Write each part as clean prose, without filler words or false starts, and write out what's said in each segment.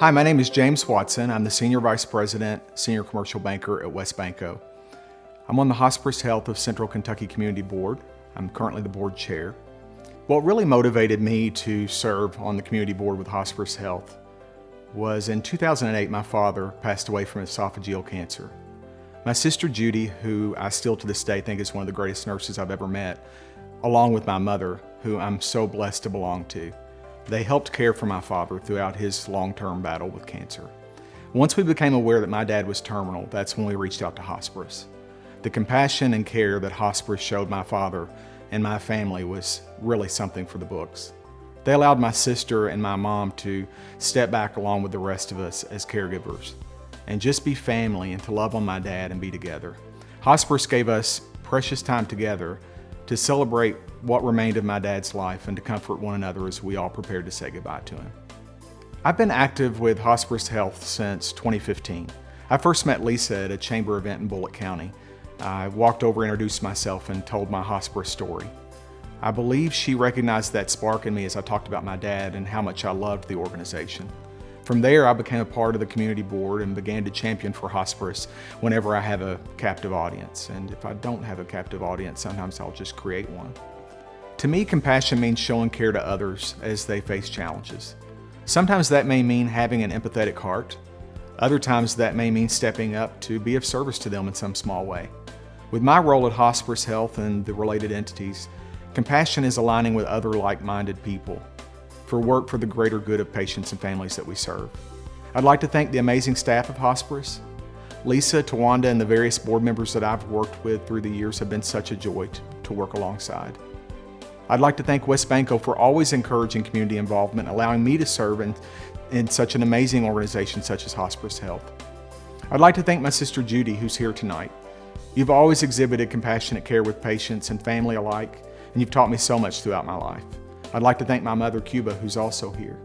Hi, my name is James Watson. I'm the Senior Vice President, Senior Commercial Banker at WesBanco. I'm on the Hospice Health of Central Kentucky Community Board. I'm currently the board chair. What really motivated me to serve on the community board with Hospice Health was in 2008, my father passed away from esophageal cancer. My sister Judy, who I still to this day think is one of the greatest nurses I've ever met, along with my mother, who I'm so blessed to belong to, they helped care for my father throughout his long-term battle with cancer. Once we became aware that my dad was terminal, that's when we reached out to Hospice. The compassion and care that Hospice showed my father and my family was really something for the books. They allowed my sister and my mom to step back along with the rest of us as caregivers and just be family and to love on my dad and be together. Hospice gave us precious time together to celebrate what remained of my dad's life and to comfort one another as we all prepared to say goodbye to him. I've been active with Hospice Health since 2015. I first met Lisa at a chamber event in Bullitt County. I walked over, introduced myself, and told my hospice story. I believe she recognized that spark in me as I talked about my dad and how much I loved the organization. From there, I became a part of the community board and began to champion for hospice whenever I have a captive audience. And if I don't have a captive audience, sometimes I'll just create one. To me, compassion means showing care to others as they face challenges. Sometimes that may mean having an empathetic heart. Other times that may mean stepping up to be of service to them in some small way. With my role at Hospice Health and the related entities, compassion is aligning with other like-minded people for work for the greater good of patients and families that we serve. I'd like to thank the amazing staff of Hospice. Lisa, Tawanda, and the various board members that I've worked with through the years have been such a joy to work alongside. I'd like to thank WesBanco for always encouraging community involvement, allowing me to serve in such an amazing organization such as Hospice Health. I'd like to thank my sister Judy, who's here tonight. You've always exhibited compassionate care with patients and family alike, and you've taught me so much throughout my life. I'd like to thank my mother, Cuba, who's also here.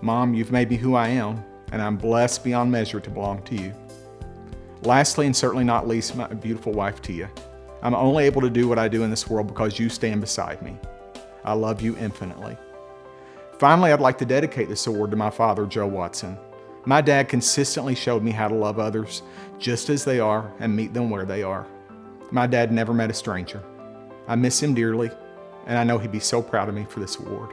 Mom, you've made me who I am, and I'm blessed beyond measure to belong to you. Lastly, and certainly not least, my beautiful wife, Tia. I'm only able to do what I do in this world because you stand beside me. I love you infinitely. Finally, I'd like to dedicate this award to my father, Joe Watson. My dad consistently showed me how to love others just as they are and meet them where they are. My dad never met a stranger. I miss him dearly, and I know he'd be so proud of me for this award.